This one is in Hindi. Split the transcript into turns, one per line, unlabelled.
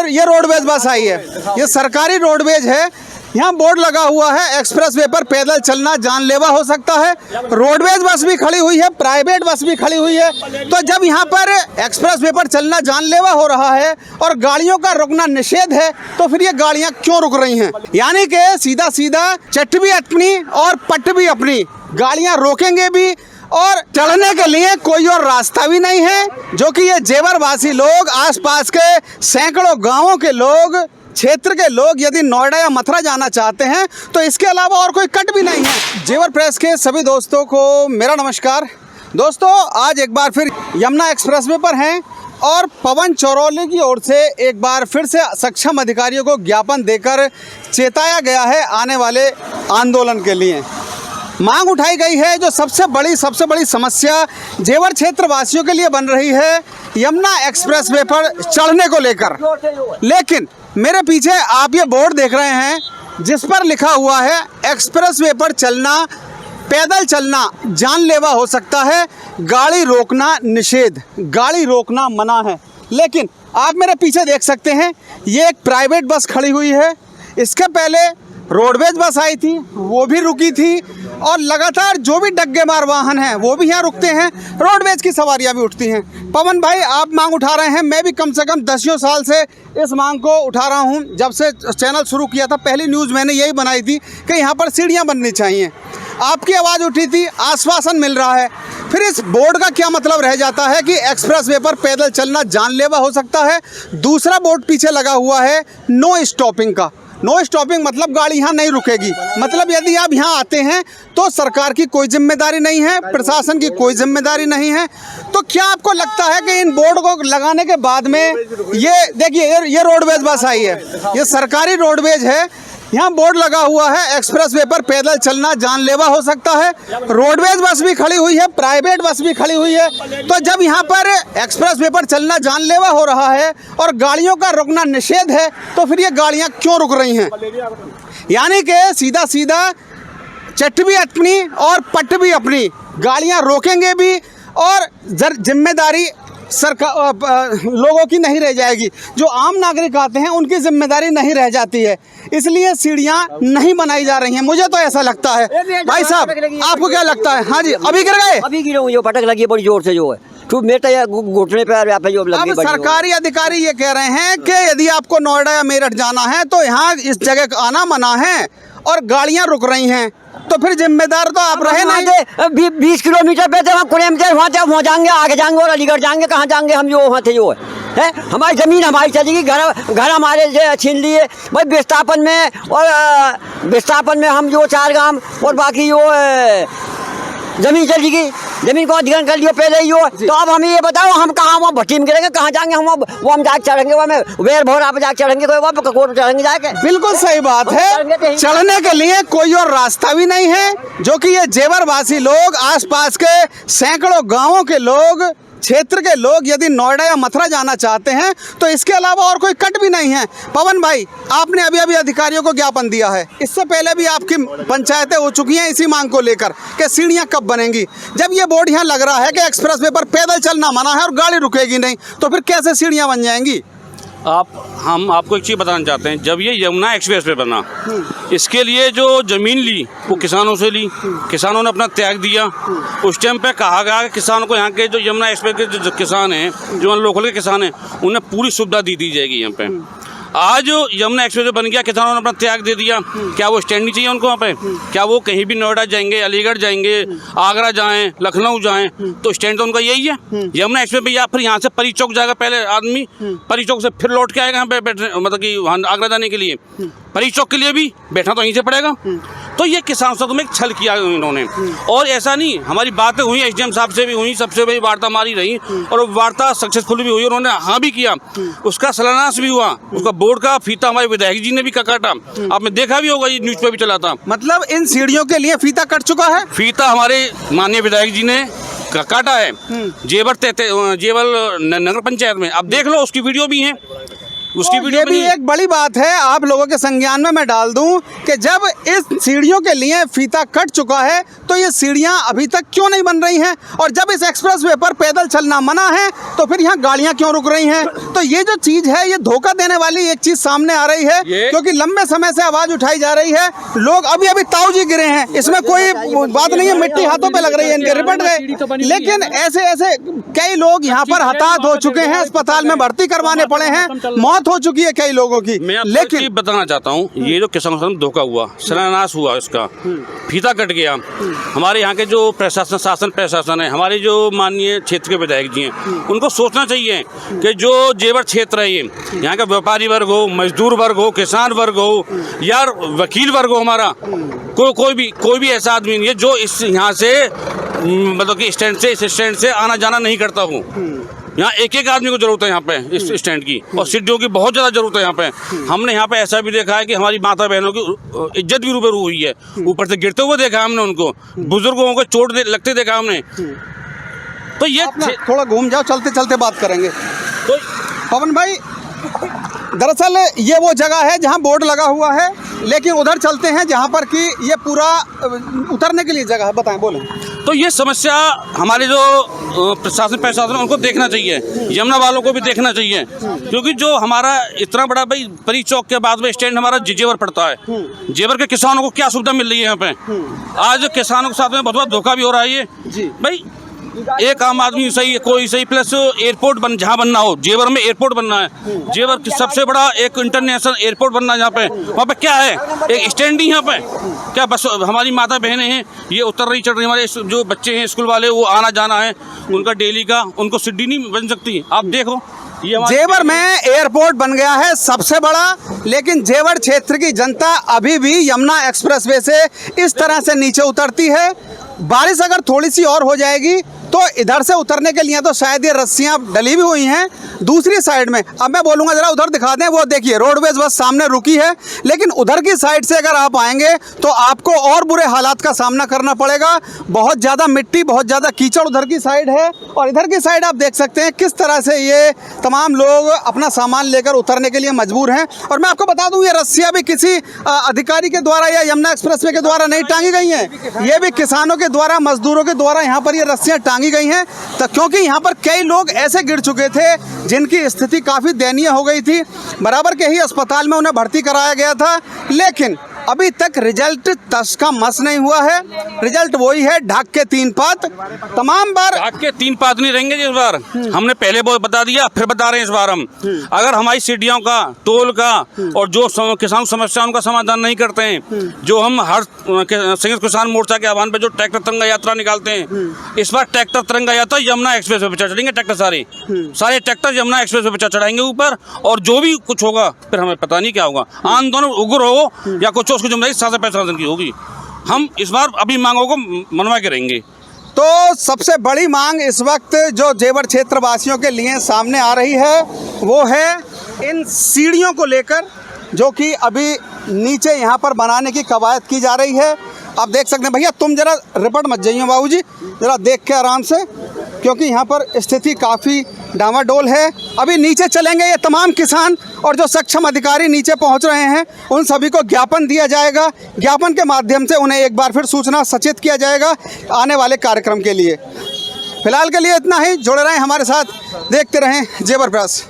ये रोडवेज बस आई है, ये सरकारी रोडवेज है। यहाँ बोर्ड लगा हुआ है एक्सप्रेस वे पर पैदल चलना जानलेवा हो सकता है। रोडवेज बस भी खड़ी हुई है, प्राइवेट बस भी खड़ी हुई है। तो जब यहाँ पर एक्सप्रेस वे पर चलना जानलेवा हो रहा है और गाड़ियों का रुकना निषेध है, तो फिर ये गाड़ियाँ क्यों रुक रही हैं? यानी कि सीधा सीधा चट भी अपनी और पट भी अपनी, गाड़ियाँ रोकेंगे भी और चढ़ने के लिए कोई और रास्ता भी नहीं है। जो कि ये जेवरवासी लोग, आसपास के सैकड़ों गाँवों के लोग, क्षेत्र के लोग यदि नोएडा या मथुरा जाना चाहते हैं तो इसके अलावा और कोई कट भी नहीं है। जेवर प्रेस के सभी दोस्तों को मेरा नमस्कार। दोस्तों, आज एक बार फिर यमुना एक्सप्रेसवे पर हैं और पवन चौरोले की ओर से एक बार फिर से सक्षम अधिकारियों को ज्ञापन देकर चेताया गया है आने वाले आंदोलन के लिए। मांग उठाई गई है, जो सबसे बड़ी समस्या जेवर क्षेत्र वासियों के लिए बन रही है, यमुना एक्सप्रेसवे पर चढ़ने को लेकर। लेकिन मेरे पीछे आप ये बोर्ड देख रहे हैं जिस पर लिखा हुआ है एक्सप्रेसवे पर चलना, पैदल चलना जानलेवा हो सकता है, गाड़ी रोकना निषेध, गाड़ी रोकना मना है। लेकिन आप मेरे पीछे देख सकते हैं, ये एक प्राइवेट बस खड़ी हुई है। इसके पहले रोडवेज बस आई थी, वो भी रुकी थी और लगातार जो भी डग्गे मार वाहन हैं वो भी यहाँ रुकते हैं, रोडवेज की सवारियाँ भी उठती हैं। पवन भाई, आप मांग उठा रहे हैं, मैं भी कम से कम 10 साल से इस मांग को उठा रहा हूँ। जब से चैनल शुरू किया था, पहली न्यूज़ मैंने यही बनाई थी कि यहाँ पर सीढ़ियाँ बननी चाहिए। आपकी आवाज़ उठी थी, आश्वासन मिल रहा है। फिर इस बोर्ड का क्या मतलब रह जाता है कि एक्सप्रेस वे पर पैदल चलना जानलेवा हो सकता है। दूसरा बोर्ड पीछे लगा हुआ है नो स्टॉपिंग का। नो स्टॉपिंग मतलब गाड़ी यहाँ नहीं रुकेगी। मतलब यदि आप यहाँ आते हैं तो सरकार की कोई जिम्मेदारी नहीं है, प्रशासन की कोई जिम्मेदारी नहीं है। तो क्या आपको लगता है कि इन बोर्ड को लगाने के बाद में, ये देखिए ये रोडवेज बस आई है, ये सरकारी रोडवेज है। यहाँ बोर्ड लगा हुआ है एक्सप्रेस वे पर पैदल चलना जानलेवा हो सकता है। रोडवेज बस भी खड़ी हुई है, प्राइवेट बस भी खड़ी हुई है। तो जब यहाँ पर एक्सप्रेस वे पर चलना जानलेवा हो रहा है और गाड़ियों का रुकना निषेध है, तो फिर ये गाड़ियाँ क्यों रुक रही हैं? यानी कि सीधा सीधा चट भी अपनी और पट भी अपनी, गाड़ियाँ रोकेंगे भी और जिम्मेदारी सरकार लोगों की नहीं रह जाएगी। जो आम नागरिक आते हैं उनकी जिम्मेदारी नहीं रह जाती है, इसलिए सीढ़ियाँ नहीं बनाई जा रही हैं। मुझे तो ऐसा लगता है। भाई साहब, आपको क्या लगता है? हाँ जी, अभी गिर गए?
अभी गिरे हुए, पटक लगी है बड़ी जोर से, जो है तो मेरे घुटने पे जो लगी।
अब सरकारी अधिकारी ये कह रहे हैं कि यदि आपको नोएडा या मेरठ जाना है तो यहाँ इस जगह आना मना है और गाड़ियाँ रुक रही हैं, तो फिर जिम्मेदार तो आप रहे नहीं।
20 किलोमीटर पे थे हम, कुरेमचर वहाँ जाएंगे, आगे जाएंगे और अलीगढ़ जाएंगे, कहाँ जाएंगे हम? जो वहाँ थे जो है हमारी ज़मीन हमारी चलेगी, घर हमारे छीन लिए भाई। विस्थापन में हम जो 4 गांव और बाकी जो ज़मीन चलेगी, ज़मीन को अधिग्रहण कर लिया पहले ही हो। तो अब हमें ये बताओ, हम कहाँ वहाँ भट्टी में गिरेंगे, कहाँ जाएंगे हम? वो हम जाके चढ़ेंगे, वो हमें वेर भोर आप जाके चढ़ेंगे, तो वहाँ ककोर चढ़ेंगे जाके।
बिल्कुल सही बात है, चढ़ने के लिए कोई और रास्ता भी नहीं है। जो कि ये जेवरवासी लोग, आसपास के सैकड़ों गाँवों के लोग, क्षेत्र के लोग यदि नोएडा या मथुरा जाना चाहते हैं तो इसके अलावा और कोई कट भी नहीं है। पवन भाई, आपने अभी अधिकारियों को ज्ञापन दिया है, इससे पहले भी आपकी पंचायतें हो चुकी हैं इसी मांग को लेकर कि सीढ़ियां कब बनेंगी। जब ये बोर्ड यहाँ लग रहा है कि एक्सप्रेस वे पर पैदल चलना मना है और गाड़ी रुकेगी नहीं, तो फिर कैसे सीढ़ियां बन जाएंगी?
हम आपको एक चीज़ बताना चाहते हैं। जब ये यमुना एक्सप्रेस पे बना, इसके लिए जो ज़मीन ली वो किसानों से ली, किसानों ने अपना त्याग दिया। उस टाइम पे कहा गया कि किसानों को, यहाँ के जो यमुना एक्सप्रेस के जो किसान हैं, जो लोकल के किसान हैं, उन्हें पूरी सुविधा दी जाएगी यहाँ पे। आज यमुना एक्सप्रेस बन गया, किसानों ने अपना त्याग दे दिया। क्या वो स्टैंड नहीं चाहिए उनको वहाँ पे? क्या वो कहीं भी नोएडा जाएंगे, अलीगढ़ जाएंगे, आगरा जाएं, लखनऊ जाएं, तो स्टैंड तो उनका यही है यमुना एक्सप्रेस पे। या फिर यहाँ से परी चौक जाएगा पहले आदमी, परी चौक से फिर लौट के आएगा यहाँ पे बैठने, मतलब कि वहाँ आगरा जाने के लिए। परी चौक के लिए भी बैठना तो यहीं से पड़ेगा। तो ये किसान से में छल किया इन्होंने। और ऐसा नहीं, हमारी बातें हुई, एसडीएम साहब से भी हुई, सबसे बड़ी वार्ता हमारी रही और वो वार्ता सक्सेसफुल भी हुई। उन्होंने हाँ भी किया, उसका शिलान्यास भी हुआ, उसका बोर्ड का फीता हमारे विधायक जी ने भी काटा। आपने देखा भी होगा, ये न्यूज़ पे भी चला था।
मतलब इन सीढ़ियों के लिए फीता कट चुका है?
फीता हमारे माननीय विधायक जी ने काटा है जेवर नगर पंचायत में। अब देख लो, उसकी वीडियो भी है। उसकी
तो
वीडियो
ये भी एक बड़ी बात है, आप लोगों के संज्ञान में मैं डाल दूं कि जब इस सीढ़ियों के लिए फीता कट चुका है तो ये सीढ़ियां अभी तक क्यों नहीं बन रही हैं, और जब इस एक्सप्रेसवे पर पैदल चलना मना है तो फिर यहाँ गाड़ियां क्यों रुक रही हैं। तो ये जो चीज़ है ये धोखा देने वाली एक चीज़ सामने आ रही है, क्योंकि लंबे समय से आवाज़ उठाई जा रही है, लोग अभी अभी ताऊ जी गिरे हैं, इसमें कोई बात नहीं है, मिट्टी हाथों पे लग रही है, इनके रिपट गए, लेकिन ऐसे ऐसे कई लोग यहाँ पर हताहत हो चुके हैं, अस्पताल में भर्ती करवाने पड़े हैं, मौत हो चुकी है कई लोगों की।
मैं
लेकिन
बताना चाहता हूँ, ये जो किसान संगठन धोखा हुआ, सत्यानाश हुआ, इसका फीता कट गया। हमारे यहाँ के जो प्रशासन है, हमारे जो माननीय क्षेत्र के विधायक जी हैं, उनको सोचना चाहिए कि जो जेवर क्षेत्र है, ये यहाँ का व्यापारी वर्ग हो, मजदूर वर्ग हो, किसान वर्ग हो या वकील वर्ग हो, हमारा कोई भी ऐसा आदमी नहीं है जो इस यहाँ से मतलब कि स्टैंड से इस स्टैंड से आना जाना नहीं करता हूँ। यहाँ एक एक आदमी को जरूरत है यहाँ पे इस स्टैंड की, और सीढ़ियों की बहुत ज़्यादा जरूरत है यहाँ पे। हमने यहाँ पे ऐसा भी देखा है कि हमारी माता बहनों की इज्जत भी रूबरू हुई है, ऊपर से गिरते हुए देखा हमने उनको, बुजुर्गों को चोट लगते देखा हमने। तो ये
थोड़ा घूम जाओ, चलते चलते बात करेंगे।
तो
पवन भाई, दरअसल ये वो जगह है जहाँ बोर्ड लगा हुआ है, लेकिन उधर चलते हैं जहाँ पर कि ये पूरा उतरने के लिए जगह है, बताएं, बोलें।
तो ये समस्या हमारे जो प्रशासन उनको देखना चाहिए, यमुना वालों को भी देखना चाहिए, क्योंकि जो हमारा इतना बड़ा भाई परी चौक के बाद में स्टैंड हमारा जेवर पड़ता है, जेवर के किसानों को क्या सुविधा मिल रही है यहाँ पे। आज किसानों के साथ में बहुत धोखा भी हो रहा है ये भाई। एक आम आदमी सही है, कोई सही, प्लस एयरपोर्ट जहाँ बनना हो, जेवर में एयरपोर्ट बनना है, जेवर सबसे बड़ा एक इंटरनेशनल एयरपोर्ट बनना है जहाँ पे, वहाँ पे क्या है, एक स्टैंड ही यहाँ पे क्या, बस हमारी माता बहनें हैं, ये उतर रही चढ़ रही, हमारे जो बच्चे हैं स्कूल वाले, वो आना जाना है उनका डेली का, उनको सीढ़ी नहीं बन सकती। आप देखो
जेवर में एयरपोर्ट बन गया है सबसे बड़ा, लेकिन जेवर क्षेत्र की जनता अभी भी यमुना एक्सप्रेसवे से इस तरह से नीचे उतरती है। बारिश अगर थोड़ी सी और हो जाएगी तो इधर से उतरने के लिए तो शायद ये रस्सियाँ डली भी हुई हैं। दूसरी साइड में अब मैं बोलूँगा ज़रा उधर दिखा दें, वो देखिए रोडवेज बस सामने रुकी है, लेकिन उधर की साइड से अगर आप आएंगे तो आपको और बुरे हालात का सामना करना पड़ेगा। बहुत ज़्यादा मिट्टी, बहुत ज़्यादा कीचड़ उधर की साइड है, और इधर की साइड आप देख सकते हैं किस तरह से ये तमाम लोग अपना सामान लेकर उतरने के लिए मजबूर हैं। और मैं आपको बता दूँ, ये रस्सियाँ भी किसी अधिकारी के द्वारा या यमुना एक्सप्रेसवे के द्वारा नहीं टांगी गई हैं, ये भी किसानों के द्वारा, मजदूरों के द्वारा यहाँ पर ये रस्सियाँ टांगी गई हैं, तो क्योंकि यहाँ पर कई लोग ऐसे गिर चुके थे जिनकी स्थिति काफ़ी दयनीय हो गई थी। बराबर के ही अस्पताल में उन्हें भर्ती कराया गया था, लेकिन अभी तक रिजल्ट तस का मस नहीं हुआ है। रिजल्ट वही है, ढाक के 3 पात। तमाम बार
ढाक के 3 पात नहीं रहेंगे इस बार, हमने पहले बहुत बता दिया, फिर बता रहे हैं इस बार हम। अगर हमारी सीढ़ियों का, टोल का और जो किसान समस्या उनका समाधान नहीं करते हैं, जो हम हर संयुक्त किसान मोर्चा के आह्वान पे जो ट्रैक्टर तिरंगा यात्रा निकालते हैं, इस बार ट्रैक्टर तिरंगा यात्रा यमुना एक्सप्रेस पे चढ़ेंगे, ट्रैक्टर सारे ट्रैक्टर यमुना एक्सप्रेस पे चढ़ाएंगे ऊपर, और जो भी कुछ होगा फिर हमें पता नहीं क्या होगा, आंदोलन उग्र हो या कुछ उसको जिम्मेदारी शासन प्रशासन की होगी। हम इस बार अभी मांगों को मनवा के रहेंगे।
तो सबसे बड़ी मांग इस वक्त जो जेवर क्षेत्र वासियों के लिए सामने आ रही है वो है इन सीढ़ियों को लेकर, जो कि अभी नीचे यहाँ पर बनाने की कवायद की जा रही है। आप देख सकते हैं, भैया तुम जरा रिपट मत जाइए बाबूजी, जरा देख के आराम से, क्योंकि यहाँ पर स्थिति काफ़ी डामाडोल है। अभी नीचे चलेंगे, ये तमाम किसान और जो सक्षम अधिकारी नीचे पहुँच रहे हैं उन सभी को ज्ञापन दिया जाएगा। ज्ञापन के माध्यम से उन्हें एक बार फिर सूचना सचेत किया जाएगा आने वाले कार्यक्रम के लिए। फिलहाल के लिए इतना ही, जुड़े रहें हमारे साथ, देखते रहें जेवर प्रेस।